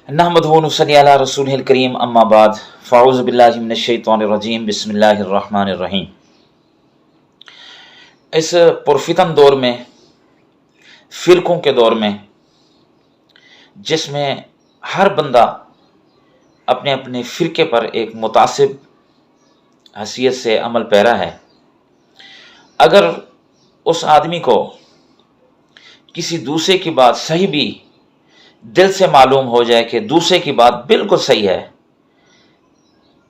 نحمدہ و نصلی علی رسولہ الکریم اما بعد فاعوذ باللہ من الشیطان الرجیم بسم اللہ الرحمن الرحیم۔ اس پرفتن دور میں، فرقوں کے دور میں، جس میں ہر بندہ اپنے اپنے فرقے پر ایک متعصب حیثیت سے عمل پیرا ہے، اگر اس آدمی کو کسی دوسرے کی بات صحیح بھی دل سے معلوم ہو جائے کہ دوسرے کی بات بالکل صحیح ہے،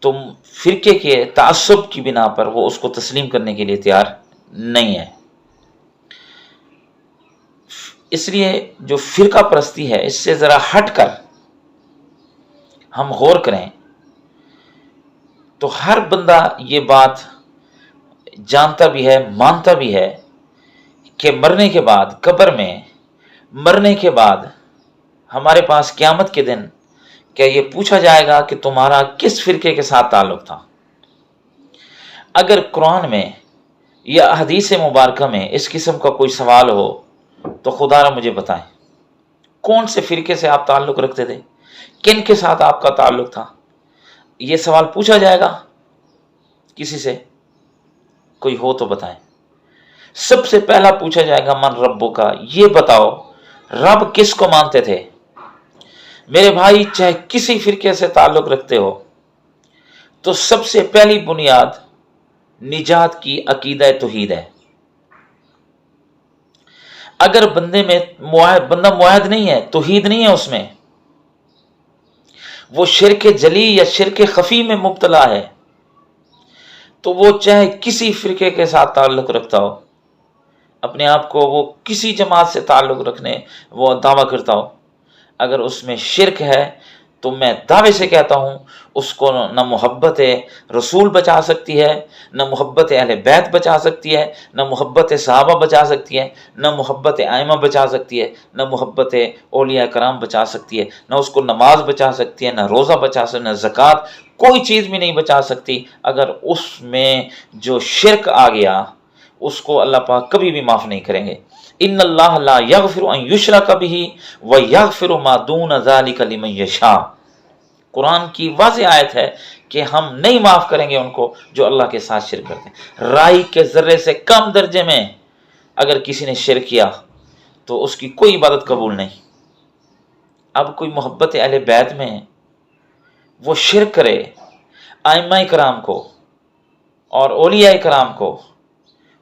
تو فرقے کے تعصب کی بنا پر وہ اس کو تسلیم کرنے کے لیے تیار نہیں ہے۔ اس لیے جو فرقہ پرستی ہے، اس سے ذرا ہٹ کر ہم غور کریں تو ہر بندہ یہ بات جانتا بھی ہے، مانتا بھی ہے کہ مرنے کے بعد، قبر میں مرنے کے بعد ہمارے پاس قیامت کے دن کیا یہ پوچھا جائے گا کہ تمہارا کس فرقے کے ساتھ تعلق تھا۔ اگر قرآن میں یا حدیث مبارکہ میں اس قسم کا کوئی سوال ہو تو خدا را مجھے بتائیں، کون سے فرقے سے آپ تعلق رکھتے تھے، کن کے ساتھ آپ کا تعلق تھا؟ یہ سوال پوچھا جائے گا کسی سے؟ کوئی ہو تو بتائیں۔ سب سے پہلا پوچھا جائے گا من ربو کا، یہ بتاؤ رب کس کو مانتے تھے؟ میرے بھائی، چاہے کسی فرقے سے تعلق رکھتے ہو تو سب سے پہلی بنیاد نجات کی عقیدہ توحید ہے۔ اگر بندہ معاہد نہیں ہے، توحید نہیں ہے اس میں، وہ شرک جلی یا شرک خفی میں مبتلا ہے، تو وہ چاہے کسی فرقے کے ساتھ تعلق رکھتا ہو، اپنے آپ کو وہ کسی جماعت سے تعلق رکھنے وہ دعویٰ کرتا ہو، اگر اس میں شرک ہے تو میں دعوے سے کہتا ہوں اس کو نہ محبت رسول بچا سکتی ہے، نہ محبت اہل بیت بچا سکتی ہے، نہ محبت صحابہ بچا سکتی ہے، نہ محبت ائمہ بچا سکتی ہے، نہ محبت اولیاء کرام بچا سکتی ہے، نہ اس کو نماز بچا سکتی ہے، نہ روزہ بچا سکتی ہے، نہ زکوٰۃ، کوئی چیز بھی نہیں بچا سکتی۔ اگر اس میں جو شرک آ گیا، اس کو اللہ پاک کبھی بھی معاف نہیں کریں گے۔ ان اللہ لا یغفر ان یشرک بہ ویغفر ما دون ذلک لمن یشاء، قرآن کی واضح آیت ہے کہ ہم نہیں معاف کریں گے ان کو جو اللہ کے ساتھ شرک کرتے ہیں۔ رائی کے ذرے سے کم درجے میں اگر کسی نے شرک کیا تو اس کی کوئی عبادت قبول نہیں۔ اب کوئی محبت اہل بیت میں وہ شرک کرے، ائمہ کرام کو اور اولیاء کرام کو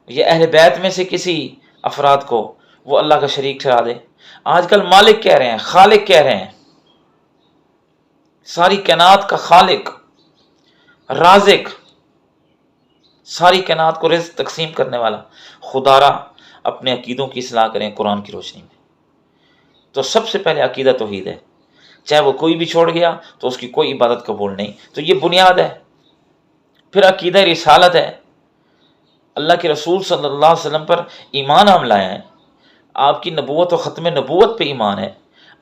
یا اہل بیت میں سے کسی افراد کو وہ اللہ کا شریک ٹھہرا دے۔ آج کل مالک کہہ رہے ہیں، خالق کہہ رہے ہیں، ساری کائنات کا خالق، رازق، ساری کائنات کو رزق تقسیم کرنے والا خدا را اپنے عقیدوں کی اصلاح کریں قرآن کی روشنی میں۔ تو سب سے پہلے عقیدہ توحید ہے، چاہے وہ کوئی بھی چھوڑ گیا تو اس کی کوئی عبادت قبول نہیں، تو یہ بنیاد ہے۔ پھر عقیدہ رسالت ہے، اللہ کے رسول صلی اللہ علیہ وسلم پر ایمان ہم لائے ہیں، آپ کی نبوت و ختم نبوت پہ ایمان ہے،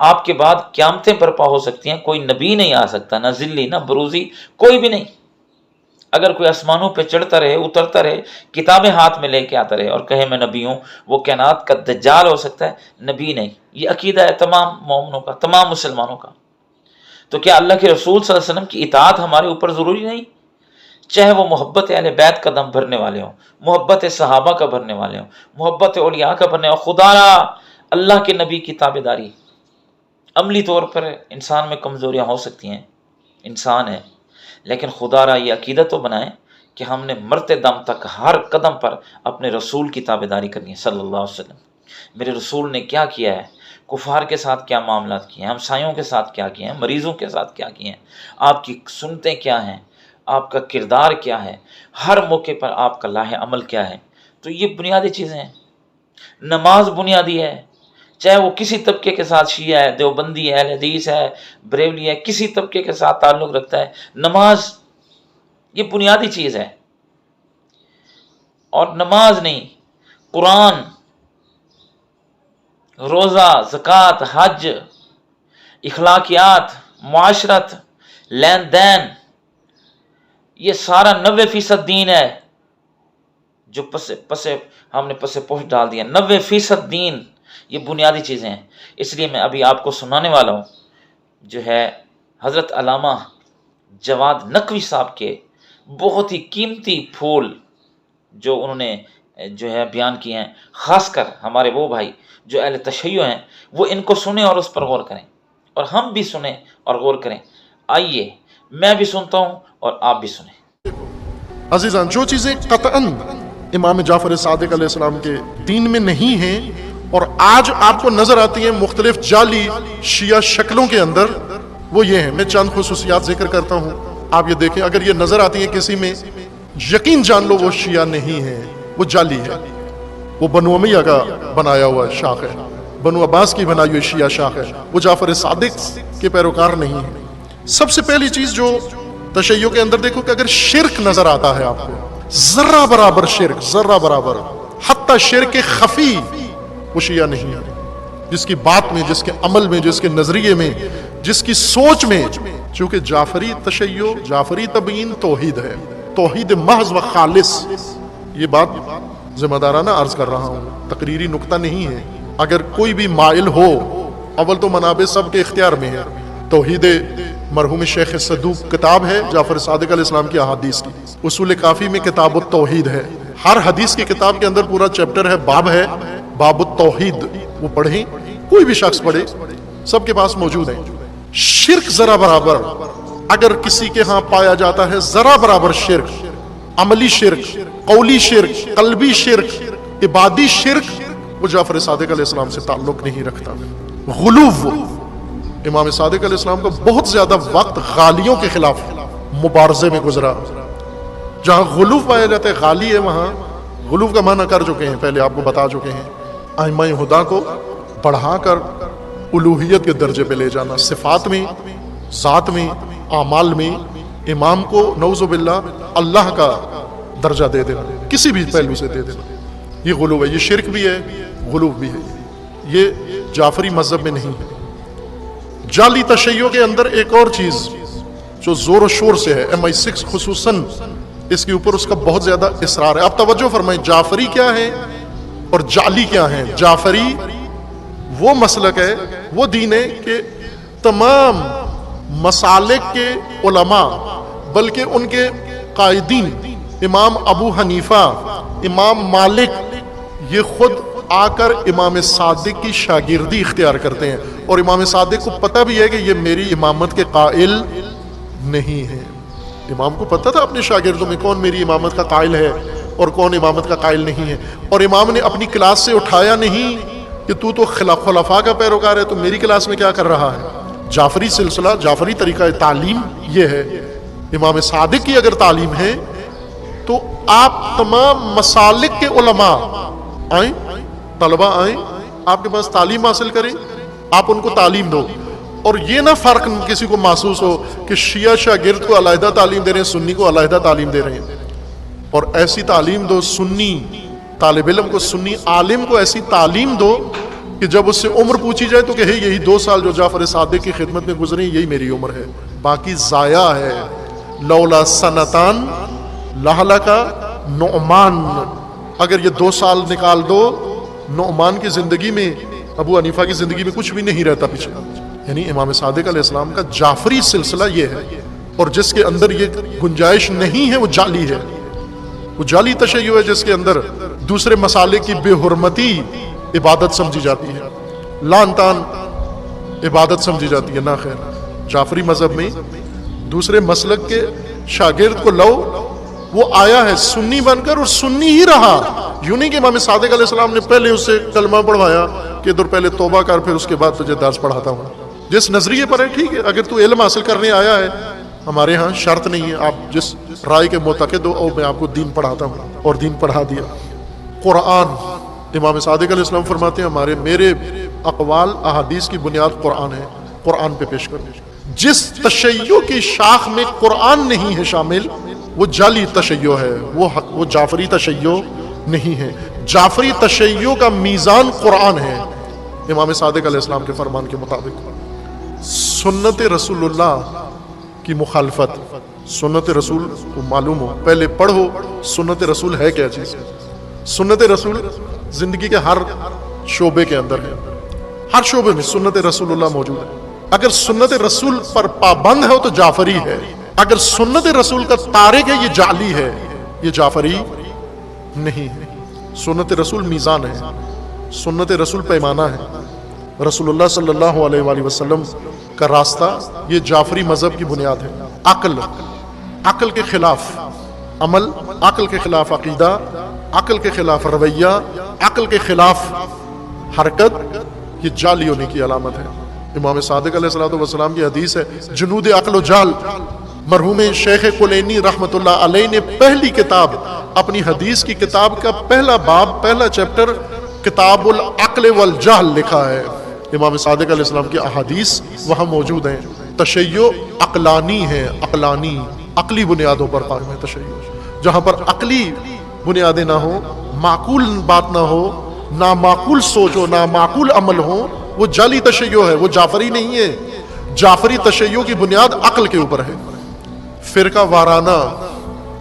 آپ کے بعد قیامتیں برپا ہو سکتی ہیں، کوئی نبی نہیں آ سکتا، نہ ذلی نہ بروزی، کوئی بھی نہیں۔ اگر کوئی آسمانوں پہ چڑھتا رہے، اترتا رہے، کتابیں ہاتھ میں لے کے آتا رہے اور کہے میں نبی ہوں، وہ کائنات کا دجال ہو سکتا ہے، نبی نہیں۔ یہ عقیدہ ہے تمام مومنوں کا، تمام مسلمانوں کا۔ تو کیا اللہ کے رسول صلی اللہ علیہ وسلم کی اطاعت ہمارے اوپر ضروری نہیں؟ چاہے وہ محبت اہل بیت کا دم بھرنے والے ہوں، محبت صحابہ کا بھرنے والے ہوں، محبت اولیاء کا بھرنے والے ہوں، خدا را اللہ کے نبی کی تابعداری۔ عملی طور پر انسان میں کمزوریاں ہو سکتی ہیں، انسان ہے، لیکن خدا را یہ عقیدہ تو بنائیں کہ ہم نے مرتے دم تک ہر قدم پر اپنے رسول کی تابعداری کرنی ہے صلی اللہ علیہ وسلم۔ میرے رسول نے کیا کیا ہے، کفار کے ساتھ کیا معاملات کیے ہیں، ہمسایوں کے ساتھ کیا کیے ہیں، مریضوں کے ساتھ کیا کیے ہیں، آپ کی سنتیں کیا ہیں، آپ کا کردار کیا ہے، ہر موقع پر آپ کا لاہ عمل کیا ہے۔ تو یہ بنیادی چیزیں ہیں۔ نماز بنیادی ہے، چاہے وہ کسی طبقے کے ساتھ شیعہ ہے، دیوبندی ہے، اہل حدیث ہے، بریلوی ہے، کسی طبقے کے ساتھ تعلق رکھتا ہے، نماز یہ بنیادی چیز ہے۔ اور نماز نہیں، قرآن، روزہ، زکوٰۃ، حج، اخلاقیات، معاشرت، لین دین، یہ سارا 90% دین ہے جو ہم نے پس پوش ڈال دیا۔ 90% دین، یہ بنیادی چیزیں ہیں۔ اس لیے میں ابھی آپ کو سنانے والا ہوں جو ہے حضرت علامہ جواد نقوی صاحب کے بہت ہی قیمتی پھول جو انہوں نے جو ہے بیان کیے ہیں، خاص کر ہمارے وہ بھائی جو اہل تشیع ہیں وہ ان کو سنیں اور اس پر غور کریں، اور ہم بھی سنیں اور غور کریں۔ آئیے میں بھی سنتا ہوں اور آپ بھی سنیں۔ عزیزان، جو چیزیں قطعاً امام جعفر صادق علیہ السلام کے دین میں نہیں ہیں اور آج آپ کو نظر آتی ہیں مختلف جعلی شیعہ شکلوں کے اندر، وہ یہ ہیں۔ میں چند خصوصیات ذکر کرتا ہوں، آپ یہ دیکھیں، اگر یہ نظر آتی ہیں کسی میں، یقین جان لو وہ شیعہ نہیں ہے، وہ جعلی ہے، وہ بنو امیہ کا بنایا ہوا شاخ ہے، بنو عباس کی بنائی ہوئی شیعہ شاخ ہے، وہ جعفر صادق کے پیروکار نہیں ہے۔ سب سے پہلی چیز جو تشیع کے اندر دیکھو کہ اگر شرک نظر آتا ہے آپ کو، ذرہ برابر شرک، ذرہ برابر، حتی شرک خفی، وہ شیعہ نہیں ہے۔ جس کی بات میں، جس کے عمل میں، جس کے نظریے میں، جس کی سوچ میں، چونکہ جعفری تشیع، جعفری تبیین توحید ہے، توحید محض و خالص۔ یہ بات ذمہ دارانہ عرض کر رہا ہوں، تقریری نکتہ نہیں ہے۔ اگر کوئی بھی مائل ہو، اول تو منابع سب کے اختیار میں ہے۔ توحید مرحوم شیخ صدوق کتاب ہے جعفر صادق علیہ السلام کی احادیث کی، اصول کافی میں کتاب التوحید ہے، ہر حدیث کی کتاب کے اندر پورا چیپٹر ہے، باب ہے، باب التوحید، وہ پڑھیں، کوئی بھی شخص پڑھے، سب کے پاس موجود ہے۔ شرک ذرا برابر اگر کسی کے ہاں پایا جاتا ہے، ذرا برابر شرک، عملی شرک، قولی شرک، قلبی شرک، عبادی شرک، وہ جعفر صادق علیہ السلام سے تعلق نہیں رکھتا۔ غلو، امام صادق علیہ السلام کا بہت زیادہ وقت غالیوں کے خلاف مبارزے میں گزرا۔ جہاں غلو پایا جاتا ہے، غالی ہے، وہاں غلو کا معنی کر چکے ہیں، پہلے آپ کو بتا چکے ہیں۔ ائمہ ہدا کو بڑھا کر الوہیت کے درجے پہ لے جانا، صفات میں، ذات میں، اعمال میں، امام کو نعوذ باللہ اللہ کا درجہ دے دینا، کسی بھی پہلو سے دے دینا، یہ غلو ہے، یہ شرک بھی ہے، غلو بھی ہے، یہ جعفری مذہب میں نہیں ہے۔ جعلی تشیع کے اندر ایک اور چیز جو زور و شور سے ہے، MI6 خصوصاً اس کے اوپر اس کا بہت زیادہ اصرار ہے۔ آپ توجہ فرمائیں، جعفری کیا ہے اور جعلی کیا ہے؟ جعفری وہ مسلک ہے، وہ دین ہے کہ تمام مسالک کے علماء، بلکہ ان کے قائدین، امام ابو حنیفہ، امام مالک، یہ خود آ کر امام صادق کی شاگردی اختیار کرتے ہیں، اور امام صادق کو پتہ بھی ہے کہ یہ میری امامت کے قائل نہیں ہے۔ امام کو پتہ تھا اپنے شاگردوں میں کون میری امامت کا قائل ہے اور کون امامت کا قائل نہیں ہے، اور امام نے اپنی کلاس سے اٹھایا نہیں کہ تو خلفاء کا پیروکار ہے، تو میری کلاس میں کیا کر رہا ہے۔ جعفری سلسلہ، جعفری طریقہ تعلیم یہ ہے۔ امام صادق کی اگر تعلیم ہے تو آپ تمام مسالک کے علماء آئیں، طلبہ آئیں، آپ کے پاس تعلیم حاصل کریں، آپ ان کو تعلیم دو، اور یہ نہ فرق کسی کو محسوس ہو کہ شیعہ شاگرد کو علیحدہ تعلیم دے رہے ہیں، سنی کو علیحدہ تعلیم دے رہے ہیں، اور ایسی تعلیم دو، سنی طالب علم کو، سنی عالم کو ایسی تعلیم دو کہ جب اس سے عمر پوچھی جائے تو کہے یہی 2 سال جو جعفر صادق کی خدمت میں گزرے یہی میری عمر ہے، باقی ضائع ہے۔ لولا سنتان لہلک نعمان، اگر یہ 2 سال نکال دو نعمان کی زندگی میں، ابو حنیفہ کی زندگی میں کچھ بھی نہیں رہتا پیچھے۔ یعنی امام صادق علیہ السلام کا جعفری سلسلہ یہ ہے، اور جس کے اندر یہ گنجائش نہیں ہے وہ جعلی ہے، وہ جعلی تشیع ہے، جس کے اندر دوسرے مسالک کی بے حرمتی عبادت سمجھی جاتی ہے، لعن طعن عبادت سمجھی جاتی ہے، نہ خیر۔ جعفری مذہب میں دوسرے مسلک کے شاگرد کو لو، وہ آیا ہے سنی بن کر اور سنی ہی رہا، یوں نہیں کہ امام صادق علیہ السلام نے پہلے اس سے کلمہ پڑھوایا کہ ادھر پہلے توبہ کر پھر اس کے بعد تجھے درس پڑھاتا ہوں۔ جس نظریے پر ہے ٹھیک ہے، اگر تو علم حاصل کرنے آیا ہے، ہمارے ہاں شرط نہیں ہے، آپ جس رائے کے معتقد ہو اور میں آپ کو دین پڑھاتا ہوں، اور دین پڑھا دیا۔ قرآن، امام صادق علیہ السلام فرماتے ہیں میرے اقوال احادیث کی بنیاد قرآن ہے، قرآن پہ پیش کرو۔ جس تشیع کی شاخ میں قرآن نہیں ہے شامل، وہ جعلی تشیع ہے، وہ جعفری تشیع نہیں ہے۔ جعفری تشیع کا میزان قرآن ہے، امام صادق علیہ السلام کے فرمان کے مطابق۔ سنت رسول اللہ کی مخالفت، سنت رسول کو معلوم ہو، پہلے پڑھو سنت رسول ہے کیا چیز۔ سنت رسول زندگی کے ہر شعبے کے اندر ہے، ہر شعبے میں سنت رسول اللہ موجود ہے۔ اگر سنت رسول پر پابند ہے تو جعفری ہے، اگر سنت رسول کا تارک ہے یہ جعلی ہے، یہ جعفری نہیں ہے۔ سنت رسول میزان ہے، سنت رسول پیمانہ ہے، رسول اللہ صلی اللہ علیہ وآلہ وسلم کا راستہ یہ جعفری مذہب کی بنیاد ہے۔ عقل کے خلاف عمل، عقل کے خلاف عقیدہ، عقل کے خلاف رویہ، عقل کے خلاف حرکت، یہ جعلی ہونے کی علامت ہے۔ امام صادق علیہ السلام کی حدیث ہے، جنود عقل و جال، مرحوم شیخ کلینی رحمۃ اللہ علیہ نے پہلی کتاب، اپنی حدیث کی کتاب کا پہلا باب، پہلا چیپٹر کتاب العقل والجہل لکھا ہے۔ امام صادق علیہ السلام کی احادیث وہاں موجود ہیں۔ تشیع عقلانی ہے، عقلی بنیادوں پر قائم ہے تشیع۔ جہاں پر عقلی بنیادیں نہ ہو، معقول بات نہ ہو، نامعقول سوچ ہو، نامعقول عمل ہو، وہ جعلی تشیع ہے، وہ جعفری نہیں ہے۔ جعفری تشیع کی بنیاد عقل کے اوپر ہے۔ فرقہ وارانہ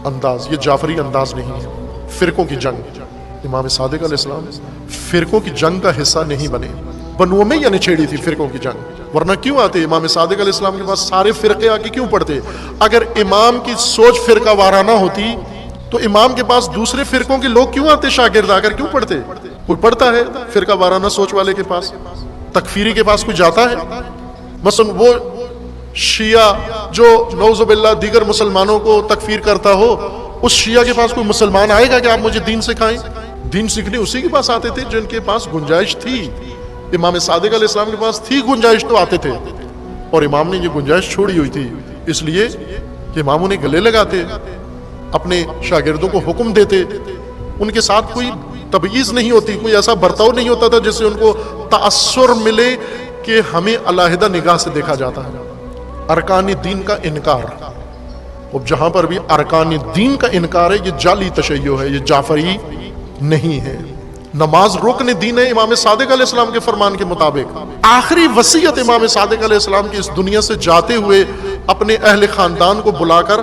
انداز، یہ جعفری انداز نہیں ہے۔ فرقوں کی جنگ، امام صادق علیہ السلام فرقوں کی جنگ کا حصہ نہیں بنے۔ بنو امیہ نے چھیڑی تھی فرقوں کی جنگ، ورنہ کیوں آتے امام صادق علیہ السلام کے پاس سارے فرقے آ کے کیوں پڑھتے؟ اگر امام کی سوچ فرقہ وارانہ ہوتی تو امام کے پاس دوسرے فرقوں کے لوگ کیوں آتے؟ شاگرد آ کر کیوں پڑھتے؟ کوئی پڑھتا ہے فرقہ وارانہ سوچ والے کے پاس؟ تکفیری کے پاس کوئی جاتا ہے؟ مثلا وہ شیعہ جو نعوذ باللہ دیگر مسلمانوں کو تکفیر کرتا ہو، اس شیعہ کے پاس کوئی مسلمان آئے گا کہ آپ مجھے دین سکھائیں؟ دین سیکھنے اسی کے پاس آتے تھے جن کے پاس گنجائش تھی۔ امام صادق علیہ السلام کے پاس تھی گنجائش تو آتے تھے، اور امام نے یہ گنجائش چھوڑی ہوئی تھی، اس لیے کہ امام انہیں گلے لگاتے، اپنے شاگردوں کو حکم دیتے، ان کے ساتھ کوئی تبعیض نہیں ہوتی، کوئی ایسا برتاؤ نہیں ہوتا تھا جس سے ان کو تأثر ملے کہ ہمیں علیحدہ نگاہ سے دیکھا جاتا ہے۔ ارکان دین کا انکار، اب جہاں پر بھی ارکان دین کا انکار ہے، یہ جعلی تشیع ہے، یہ جعفری نہیں ہے۔ نماز رکن دین ہے امام صادق علیہ السلام کے فرمان کے مطابق۔ آخری وصیت امام صادق علیہ السلام کی اس دنیا سے جاتے ہوئے اپنے اہل خاندان کو بلا کر،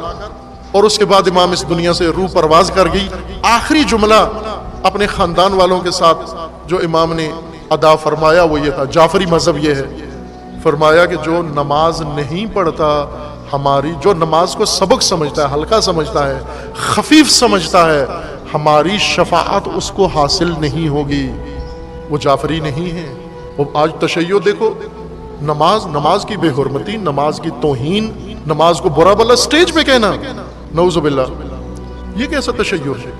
اور اس کے بعد امام اس دنیا سے روح پرواز کر گئی، آخری جملہ اپنے خاندان والوں کے ساتھ جو امام نے ادا فرمایا وہ یہ تھا، جعفری مذہب یہ ہے، فرمایا کہ جو نماز نہیں پڑھتا، ہماری جو نماز کو سبق سمجھتا ہے، ہلکا سمجھتا ہے، خفیف سمجھتا ہے، ہماری شفاعت اس کو حاصل نہیں ہوگی، وہ جعفری نہیں ہے۔ اب آج تشیع دیکھو، نماز کی بے حرمتی، نماز کی توہین، نماز کو برا بلا سٹیج پہ کہنا، نعوذ باللہ، یہ کیسا تشیع ہے؟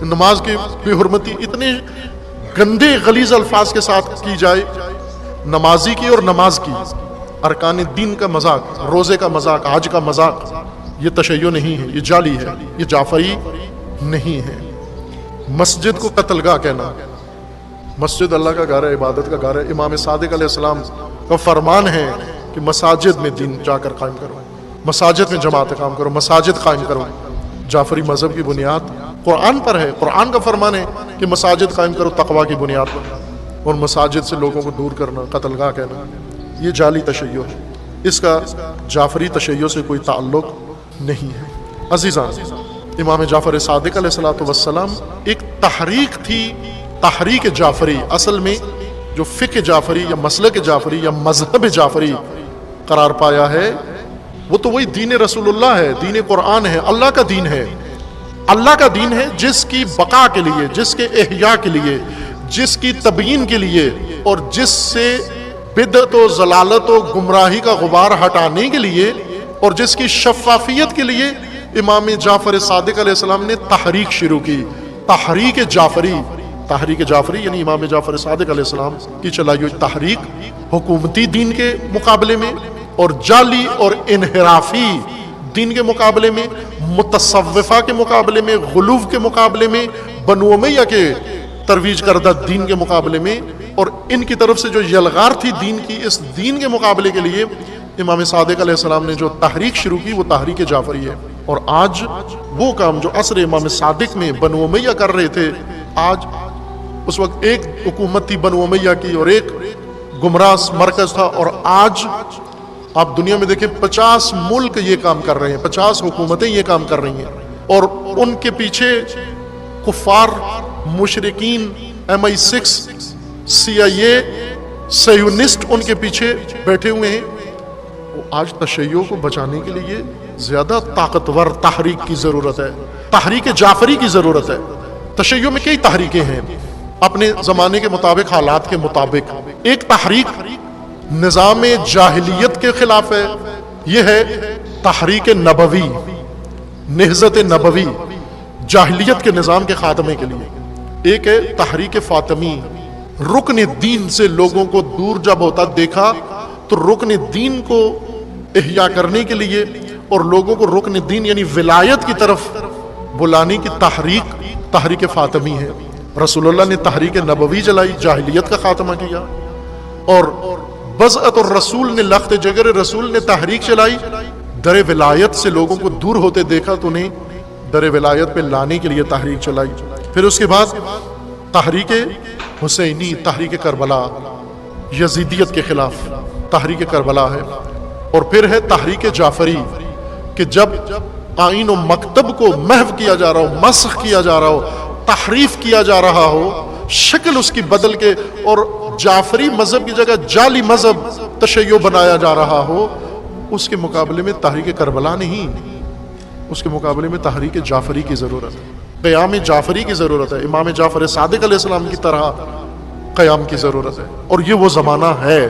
نماز کی بے حرمتی اتنے گندے غلیظ الفاظ کے ساتھ کی جائے، نمازی کی اور نماز کی، ارکان دین کا مذاق، روزے کا مذاق، حج کا مذاق، یہ تشیع نہیں ہے، یہ جعلی ہے، یہ جعفری نہیں ہے۔ مسجد کو قتل گاہ کہنا، مسجد اللہ کا گھر ہے، عبادت کا گھر ہے۔ امام صادق علیہ السلام کا فرمان ہے کہ مساجد میں دین جا کر قائم کرو، مساجد میں جماعت قائم کرو، مساجد قائم کرو۔ جعفری مذہب کی بنیاد قرآن پر ہے، قرآن کا فرمان ہے کہ مساجد قائم کرو تقوی کی بنیاد پر، اور مساجد سے لوگوں کو دور کرنا، قتل گاہ کہنا، یہ جعلی تشیع ہے، اس کا جعفری تشیع سے کوئی تعلق نہیں ہے۔ عزیزان، امام جعفر صادق علیہ السلام ایک تحریک تھی، تحریک جعفری، اصل میں جو فقہ جعفری یا مسلک جعفری یا مذہب جعفری قرار پایا ہے، وہ تو وہی دین رسول اللہ ہے، دین قرآن ہے، اللہ کا دین ہے، اللہ کا دین ہے، جس کی بقا کے لیے، جس کے احیاء کے لیے، جس کی تبیین کے لیے، اور جس سے بدعت و ضلالت و گمراہی کا غبار ہٹانے کے لیے، اور جس کی شفافیت کے لیے امام جعفر صادق علیہ السلام نے تحریک شروع کی، تحریک جعفری۔ تحریک جعفری یعنی امام جعفر صادق علیہ السلام کی چلائی ہوئی تحریک، حکومتی دین کے مقابلے میں اور جعلی اور انحرافی دین کے مقابلے میں، متصوفہ کے مقابلے میں، غلوف کے مقابلے میں، بنو امیہ کے ترویج کردہ دین کے مقابلے میں، اور ان کی طرف سے جو یلغار تھی دین کی، اس دین کے مقابلے کے لیے امام صادق علیہ السلام نے جو تحریک شروع کی وہ تحریک جعفری ہے۔ اور آج وہ کام جو عصر امام صادق میں بنو امیہ کر رہے تھے، آج اس وقت ایک حکومت تھی بنو امیہ کی اور ایک گمراہ مرکز تھا، اور آج آپ دنیا میں دیکھیں 50 ملک یہ کام کر رہے ہیں، 50 حکومتیں یہ کام کر رہی ہیں، اور ان کے پیچھے کفار، مشرکین، MI6، CIA سیونسٹ ان کے پیچھے بیٹھے ہوئے ہیں. وہ آج تشیع کو بچانے کے لیے زیادہ طاقتور تحریک کی ضرورت ہے، تحریک جعفری کی ضرورت ہے. تشیع میں کئی تحریکیں ہیں اپنے زمانے کے مطابق، حالات کے مطابق. ایک تحریک نظام جاہلیت کے خلاف ہے، یہ ہے تحریک نبوی، نہضت نبوی، جاہلیت کے نظام کے خاتمے کے لیے. ایک ہے تحریک فاطمی، رکن دین سے لوگوں کو دور جب ہوتا دیکھا تو رکن دین کو احیا کرنے کے لیے اور لوگوں کو رکن دین یعنی ولایت کی طرف بلانے کی تحریک فاطمی ہے. رسول اللہ نے تحریک نبوی چلائی، جاہلیت کا خاتمہ کیا. اور بضعت الرسول نے، لخت جگر رسول نے تحریک چلائی، در ولایت سے لوگوں کو دور ہوتے دیکھا تو انہیں در ولایت پہ لانے کے لیے تحریک چلائی. پھر اس کے بعد تحریک حسینی، تحریک کربلا، یزیدیت کے خلاف تحریک کربلا ہے. اور پھر ہے تحریک جعفری کہ جب آئین و مکتب کو محو کیا جا رہا ہو، مسخ کیا جا رہا ہو، تحریف کیا جا رہا ہو، شکل اس کی بدل کے اور جعفری مذہب کی جگہ جعلی مذہب تشیع بنایا جا رہا ہو، اس کے مقابلے میں تحریک کربلا نہیں، اس کے مقابلے میں تحریک جعفری کی ضرورت ہے، قیام جعفری کی ضرورت ہے. امام جعفر صادق علیہ السلام کی طرح قیام کی ضرورت ہے. اور یہ وہ زمانہ ہے،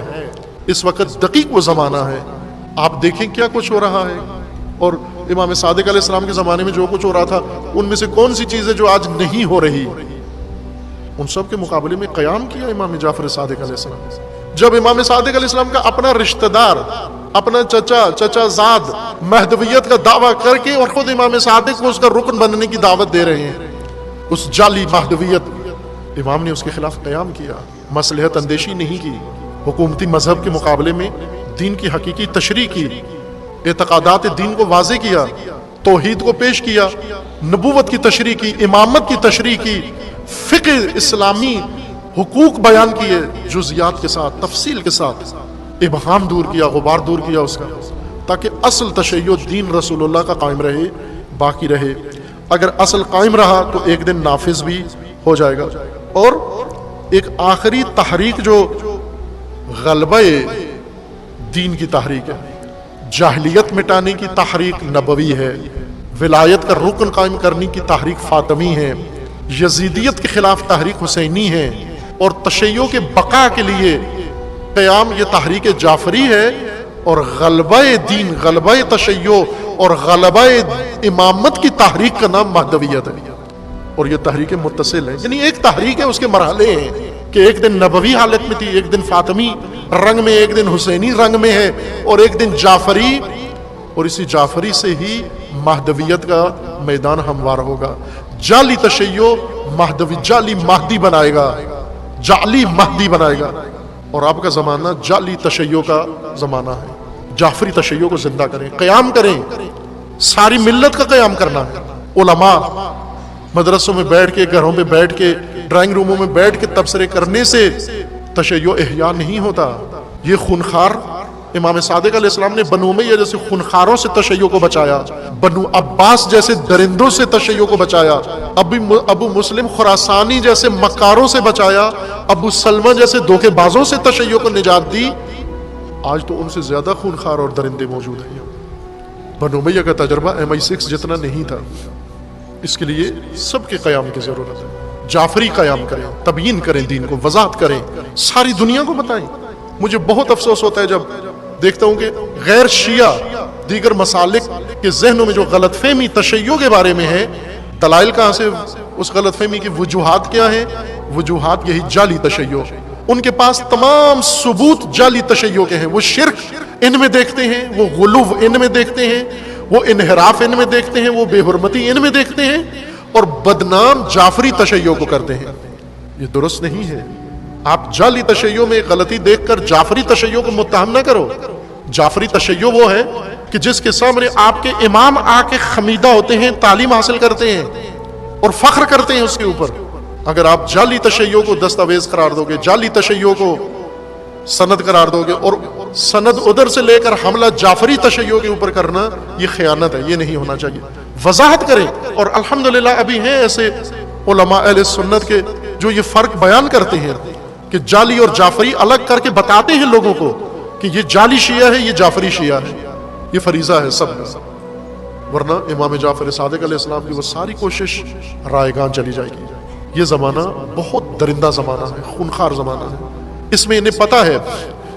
اس وقت دقیق وہ زمانہ ہے. آپ دیکھیں کیا کچھ ہو رہا ہے. اور امام صادق علیہ السلام کے زمانے میں جو کچھ ہو رہا تھا ان میں سے کون سی چیزیں جو آج نہیں ہو رہی، ان سب کے مقابلے میں قیام کیا امام جعفر صادق علیہ السلام. جب امام صادق علیہ السلام کا اپنا رشتہ دار، اپنا چچا زاد مہدویت کا دعویٰ کر کے اور خود امام صادق کو اس کا رکن بننے کی دعوت دے رہے ہیں، اس جعلی مہدویت، امام نے اس کے خلاف قیام کیا، مصلحت اندیشی نہیں کی، حکومتی مذہب کے مقابلے میں دین کی حقیقی تشریح کی، اعتقادات دین کو واضح کیا، توحید کو پیش کیا، نبوت کی تشریح کی، امامت کی تشریح کی، فقہ اسلامی حقوق بیان کیے، جزیات کے ساتھ، تفصیل کے ساتھ، ابہام دور کیا، غبار دور کیا اس کا، تاکہ اصل تشیع دین رسول اللہ کا قائم رہے، باقی رہے. اگر اصل قائم رہا تو ایک دن نافذ بھی ہو جائے گا. اور ایک آخری تحریک جو غلبہ دین کی تحریک ہے، جاہلیت مٹانے کی تحریک نبوی ہے، ولایت کا رکن قائم کرنے کی تحریک فاطمی ہے، یزیدیت کے خلاف تحریک حسینی ہے، اور تشیع کے بقا کے لیے قیام یہ تحریک جعفری ہے. اور غلبہ دین، غلبہ تشیع اور غلبہ امامت کی تحریک کا نام مہدویت ہے. اور یہ تحریک متصل ہے، یعنی ایک تحریک ہے، اس کے مرحلے ہیں کہ ایک دن نبوی حالت میں تھی، ایک دن فاطمی رنگ میں، ایک دن حسینی رنگ میں ہے، اور ایک دن جعفری، اور اسی جعفری سے ہی مہدویت کا میدان ہموار ہوگا. جعلی تشیع مہدوی، جعلی مہدی بنائے گا، جعلی مہدی بنائے گا. اور آپ کا زمانہ جعلی تشیع کا زمانہ ہے. جعفری تشیع کو زندہ کریں، قیام کریں، ساری ملت کا قیام کرنا ہے. علماء مدرسوں میں بیٹھ کے، گھروں میں بیٹھ کے، ڈرائنگ روموں میں بیٹھ کے تبصرے کرنے سے تشیع احیا نہیں ہوتا. یہ خونخوار امام صادق علیہ السلام نے بنو امیہ جیسے خونخواروں سے تشیع کو بچایا، بنو عباس جیسے درندوں سے تشیع کو بچایا، ابو مسلم خراسانی جیسے مکاروں سے بچایا، ابو سلمہ جیسے دھوکے بازوں سے تشیع کو نجات دی. آج تو ان سے زیادہ خونخوار اور درندے موجود ہیں. بنو امیہ کا تجربہ MI6 جتنا نہیں تھا. اس کے لیے سب کے قیام کی ضرورت ہے. جعفری قیام کریں، تبیین کریں، دین کو وضاحت کریں، ساری دنیا کو بتائیں. مجھے بہت افسوس ہوتا ہے جب دیکھتا ہوں کہ غیر شیعہ دیگر مسالک کے ذہنوں میں جو غلط فہمی تشیع کے بارے میں ہے، دلائل کہاں سے، اس غلط فہمی کی وجوہات کیا ہیں؟ وجوہات یہی جعلی تشیع. ان کے پاس تمام ثبوت جعلی تشیع کے ہیں. وہ شرک ان میں دیکھتے ہیں، وہ غلو ان میں دیکھتے ہیں، وہ انحراف ان میں دیکھتے ہیں، وہ بے حرمتی ان میں دیکھتے ہیں، اور بدنام جعفری تشیع کو کرتے ہیں. یہ درست نہیں ہے. آپ جعلی تشیع میں غلطی دیکھ کر جعفری تشیع کو متہم نہ کرو. جعفری تشیع وہ ہے کہ جس کے سامنے آپ کے امام آ کے خمیدہ ہوتے ہیں، تعلیم حاصل کرتے ہیں اور فخر کرتے ہیں اس کے اوپر. اگر آپ جعلی تشیع کو دستاویز قرار دو گے، جعلی تشیع کو سند قرار دو گے، اور سند ادھر سے لے کر حملہ جعفری تشیع کے اوپر کرنا، یہ خیانت ہے. یہ نہیں ہونا چاہیے. وضاحت کریں. اور الحمدللہ ابھی ہیں ایسے علماء اہل سنت کے جو یہ فرق بیان کرتے ہیں. کہ جعلی اور جعفری الگ کر کے بتاتے ہیں لوگوں کو کہ یہ جعلی شیعہ ہے، یہ جعفری شیعہ ہے، یہ فریضہ ہے سب کا، ورنہ امام جعفر صادق علیہ السلام کی وہ ساری کوشش رائگان چلی جائے گی۔ یہ زمانہ بہت درندہ زمانہ ہے، خونخوار زمانہ ہے۔ اس میں انہیں پتہ ہے،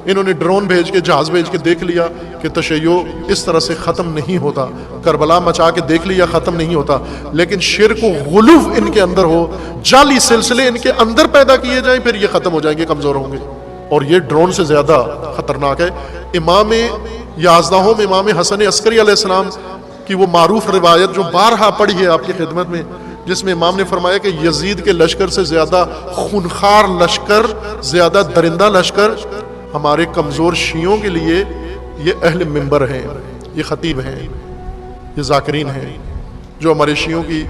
انہوں نے ڈرون بھیج کے، جہاز بھیج کے دیکھ لیا کہ تشیع اس طرح سے ختم نہیں ہوتا، کربلا مچا کے دیکھ لیا ختم نہیں ہوتا، لیکن شرک و غلو ان کے اندر ہو، جعلی سلسلے ان کے اندر پیدا کیے جائیں، پھر یہ ختم ہو جائیں گے، کمزور ہوں گے۔ اور یہ ڈرون سے زیادہ خطرناک ہے۔ امام 11 میں امام حسن عسکری علیہ السلام کی وہ معروف روایت جو بارہا پڑھی ہے آپ کی خدمت میں، جس میں امام نے فرمایا کہ یزید کے لشکر سے زیادہ خونخوار لشکر، زیادہ درندہ لشکر ہمارے کمزور شیعوں کے لیے یہ اہل منبر ہیں، یہ خطیب ہیں، یہ ذاکرین ہیں، جو ہمارے شیعوں کی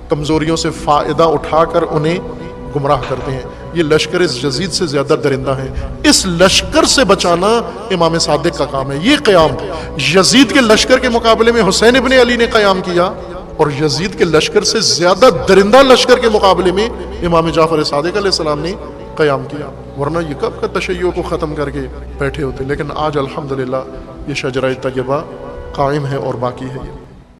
کمزوریوں سے فائدہ اٹھا کر انہیں گمراہ کرتے ہیں۔ یہ لشکر اس یزید سے زیادہ درندہ ہیں۔ اس لشکر سے بچانا امام صادق کا کام ہے۔ یہ قیام یزید کے لشکر کے مقابلے میں حسین ابن علی نے قیام کیا، اور یزید کے لشکر سے زیادہ درندہ لشکر کے مقابلے میں امام جعفر صادق علیہ السلام نے قیام کیا، ورنہ یہ کب کا تشیع کو ختم کر کے بیٹھے ہوتے۔ لیکن آج الحمدللہ یہ شجرہ طیبہ قائم ہے اور باقی ہے۔